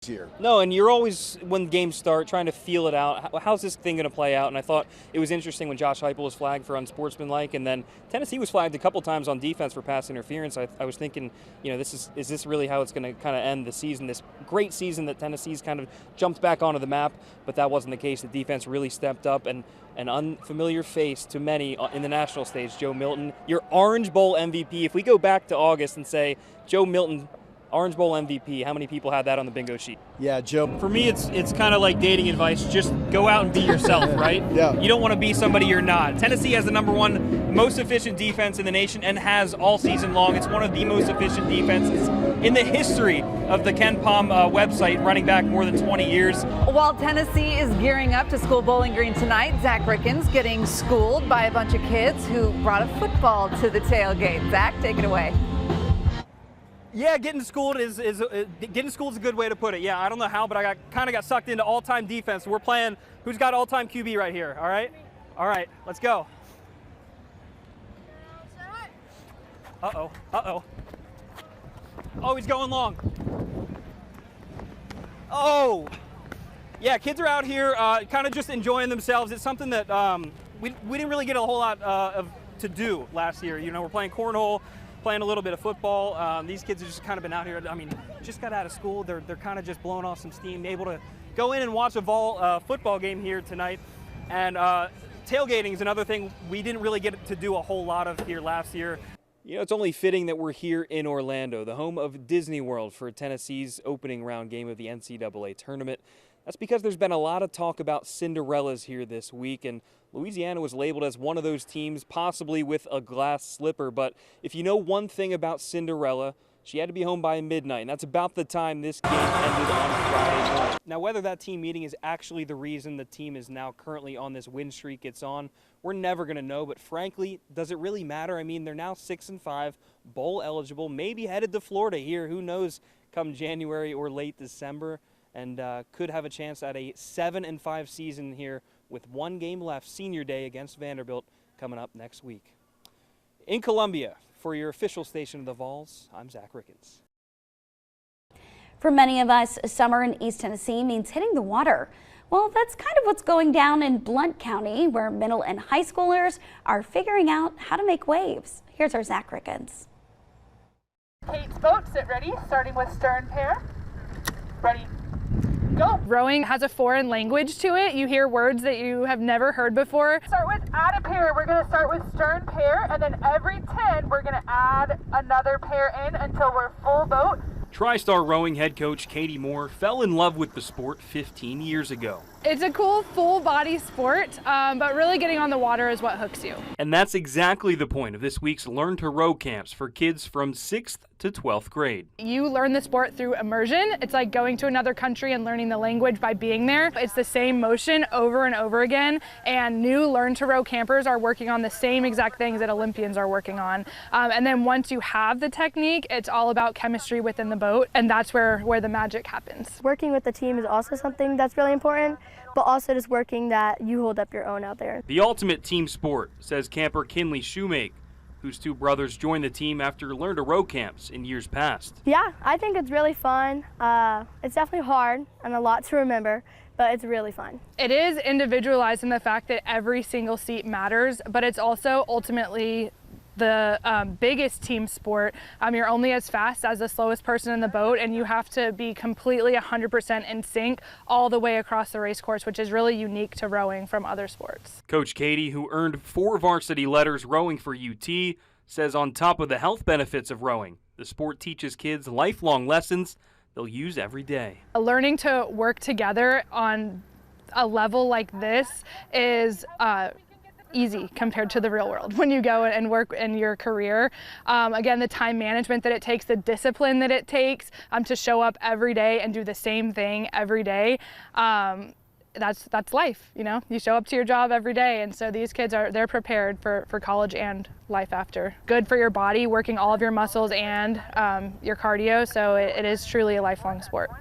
easier. No, and you're always, when games start, trying to feel it out. How's this thing going to play out? And I thought it was interesting when Josh Heupel was flagged for unsportsmanlike, and then Tennessee was flagged a couple times on defense for pass interference. I was thinking, is this really how it's going to kind of end the season? This great season that Tennessee's kind of jumped back onto the map, but that wasn't the case. The defense really stepped up, and an unfamiliar face to many in the national stage, Joe Milton, your Orange Bowl MVP. If we go back to August and say Joe Milton, Orange Bowl MVP, how many people had that on the bingo sheet? Yeah, Joe. For me, it's kind of like dating advice. Just go out and be yourself, right? Yeah. You don't want to be somebody you're not. Tennessee has the #1 most efficient defense in the nation and has all season long. It's one of the most efficient defenses in the history of the Ken Pom website, running back more than 20 years. While Tennessee is gearing up to school Bowling Green tonight, Zack Rickens getting schooled by a bunch of kids who brought a football to the tailgate. Zack, take it away. Yeah, getting schooled is a good way to put it. Yeah, I don't know how, but I kind of got sucked into all-time defense. We're playing who's got all-time QB right here. All right, let's go. Uh-oh. Oh, he's going long. Oh, yeah, kids are out here kind of just enjoying themselves. It's something that we didn't really get a whole lot to do last year. We're playing cornhole, playing a little bit of football. These kids have just kind of been out here. Just got out of school. They're kind of just blowing off some steam, able to go in and watch a football game here tonight. And tailgating is another thing we didn't really get to do a whole lot of here last year. It's only fitting that we're here in Orlando, the home of Disney World, for Tennessee's opening round game of the NCAA tournament. That's because there's been a lot of talk about Cinderellas here this week, and Louisiana was labeled as one of those teams, possibly with a glass slipper. But if you know one thing about Cinderella, she had to be home by midnight, and that's about the time this game ended on Friday morning. Now, whether that team meeting is actually the reason the team is now currently on this win streak it's on, we're never going to know. But frankly, does it really matter? They're now 6-5, bowl eligible, maybe headed to Florida here. Who knows, come January or late December, and could have a chance at a 7-5 season here with one game left, Senior Day against Vanderbilt, coming up next week. In Columbia, for your official station of the Vols, I'm Zack Rickens. For many of us, summer in East Tennessee means hitting the water. Well, that's kind of what's going down in Blount County, where middle and high schoolers are figuring out how to make waves. Here's our Zack Rickens. Kate's boat, sit ready, starting with stern pair. Ready, go. Rowing has a foreign language to it. You hear words that you have never heard before. Start with add a pair. We're going to start with stern pair, and then every 10, we're going to add another pair in until we're full boat. TriStar Rowing head coach Katie Moore fell in love with the sport 15 years ago. It's a cool full body sport, but really getting on the water is what hooks you. And that's exactly the point of this week's Learn to Row camps for kids from 6th to 12th grade. You learn the sport through immersion. It's like going to another country and learning the language by being there. It's the same motion over and over again, and new Learn to Row campers are working on the same exact things that Olympians are working on. And then once you have the technique, it's all about chemistry within the boat, and that's where the magic happens. Working with the team is also something that's really important, but also just working that you hold up your own out there. The ultimate team sport, says camper Kinley Shoemake, whose two brothers joined the team after Learn to Row camps in years past. Yeah, I think it's really fun. It's definitely hard and a lot to remember, but it's really fun. It is individualized in the fact that every single seat matters, but it's also ultimately the biggest team sport. You're only as fast as the slowest person in the boat, and you have to be completely 100% in sync all the way across the race course, which is really unique to rowing from other sports. Coach Katie, who earned 4 varsity letters rowing for UT, says on top of the health benefits of rowing, the sport teaches kids lifelong lessons they'll use every day. Learning to work together on a level like this is easy compared to the real world when you go and work in your career. Again, the time management that it takes, the discipline that it takes to show up every day and do the same thing every day. That's life, you show up to your job every day, and so these kids they're prepared for college and life after. Good for your body, working all of your muscles and your cardio, so it is truly a lifelong sport.